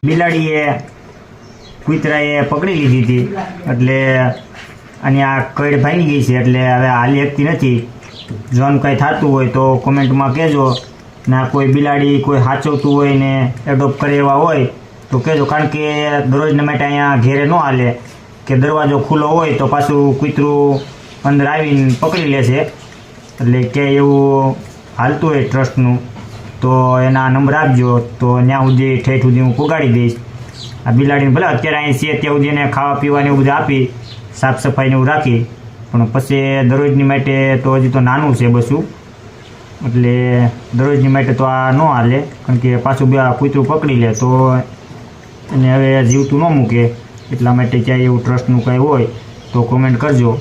બિલાડીએ કૂતરાએ પકડી લીધી હતી એટલે અને આ કઈડ ભાંગી ગઈ છે એટલે હવે હાલી શકતી નથી. જો આમ કંઈ થતું હોય તો કોમેન્ટમાં કહેજો. ના કોઈ બિલાડી કોઈ સાચવતું હોય ને એડોપ્ટ કરે એવા હોય તો કહેજો, કારણ કે દરરોજના માટે અહીંયા ઘેરે ન હાલે કે દરવાજો ખુલ્લો હોય તો પાછું કૂતરું અંદર આવીને પકડી લે છે. એટલે કે એવું હાલતું હોય ટ્રસ્ટનું તો એના નંબર આપજો, તો ત્યાં સુધી ઠેઠ સુધી હું પહોંચાડી દઈશ. આ બિલાડીને ભલે અત્યારે અહીં છે ત્યાં સુધી એને ખાવા પીવાની એવું બધું આપી, સાફ સફાઈને એવું રાખી, પણ પછી દરરોજની માટે તો હજી તો નાનું છે બધું, એટલે દરરોજની માટે તો આ ન હાલે, કારણ કે પાછું બે કૂતરું પકડી લે તો એને હવે જીવતું ન મૂકે. એટલા માટે ક્યાંય એવું ટ્રસ્ટનું કંઈ હોય તો કોમેન્ટ કરજો.